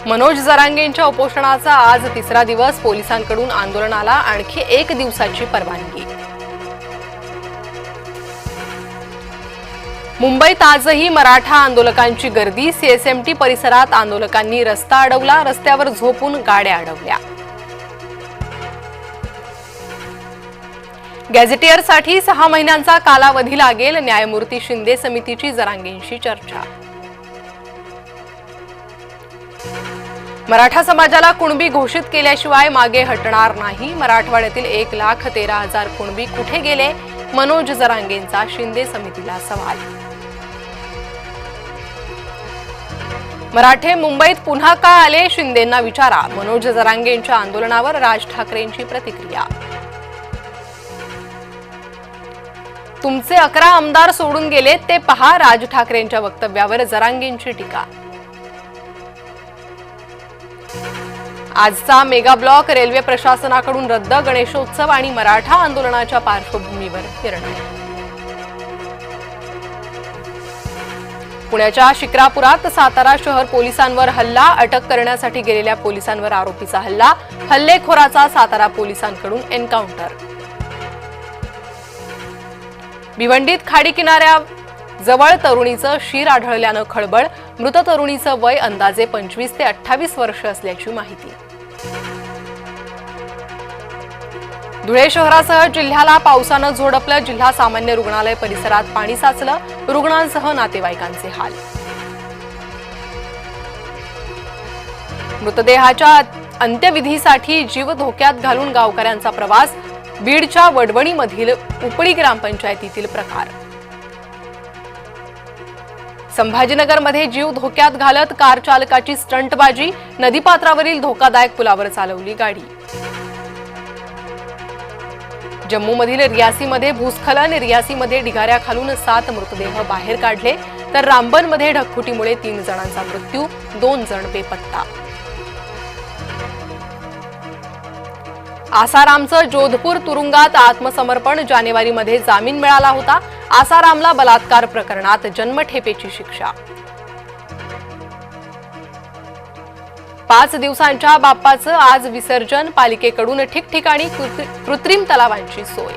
मनोज जरांगेंच्या उपोषणाचा आज तिसरा दिवस. पोलिसांकडून आंदोलनाला आणखी 1 दिवसाची परवानगी. मुंबईत आजही मराठा आंदोलकांची गर्दी. सीएसएमटी परिसरात आंदोलकांनी रस्ता अडवला. रस्त्यावर झोपून गाड्या अडवल्या. गॅझेटियरसाठी 6 महिन्यांचा कालावधी लागेल. न्यायमूर्ती शिंदे समितीची जरांगेंशी चर्चा. मराठा समाजाला कुणबी घोषित केल्याशिवाय मागे हटणार नाही. मराठवाड्यातील 1,13,000 कुणबी कुठे गेले? मनोज जरांगेंचा शिंदे समितीला सवाल. मराठे मुंबईत पुन्हा का आले? शिंदेंना विचारा. मनोज जरांगेंच्या आंदोलनावर राज ठाकरेंची प्रतिक्रिया. तुमचे 11 आमदार सोडून गेले ते पहा. राज ठाकरेंच्या वक्तव्यावर जरांगेंची टीका. आजचा मेगा ब्लॉक रेल्वे प्रशासनाकडून रद्द. गणेशोत्सव आणि मराठा आंदोलनाच्या पार्श्वभूमीवर निर्णय. पुण्याच्या शिक्रापुरात सातारा शहर पोलिसांवर हल्ला. अटक करण्यासाठी गेलेल्या पोलिसांवर आरोपीचा हल्ला. हल्लेखोराचा सातारा पोलिसांकडून एन्काउंटर. भिवंडीत खाडी किनाऱ्याजवळ तरुणीचं शीर आढळल्यानं खळबळ. मृत तरुणीचं वय अंदाजे 25 ते 28 वर्ष असल्याची माहिती. धुळे शहरासह जिल्ह्याला पावसानं झोडपलं. जिल्हा सामान्य रुग्णालय परिसरात पाणी साचलं. रुग्णांसह नातेवाईकांचे हाल. मृतदेहाच्या अंत्यविधीसाठी जीव धोक्यात घालून गावकऱ्यांचा प्रवास. बीडच्या वडवणीमधील उपळी ग्रामपंचायतीतील प्रकार. संभाजीनगरमध्ये जीव धोक्यात घालत कार चालकाची स्टंटबाजी. नदीपात्रावरील धोकादायक पुलावर चालवली गाडी. जम्मूमधील रियासीमध्ये भूस्खलन. रियासीमध्ये ढिगाऱ्याखालून 7 मृतदेह बाहेर काढले, तर रामबनमध्ये ढगफुटीमुळे 3 जणांचा मृत्यू, 2 जण बेपत्ता. आसारामचं जोधपूर तुरुंगात आत्मसमर्पण. जानेवारीमध्ये जामीन मिळाला होता. आसारामला बलात्कार प्रकरणात जन्मठेपेची शिक्षा. 5 दिवसांच्या बाप्पाचं आज विसर्जन. पालिकेकडून ठिकठिकाणी कृत्रिम तलावांची सोय.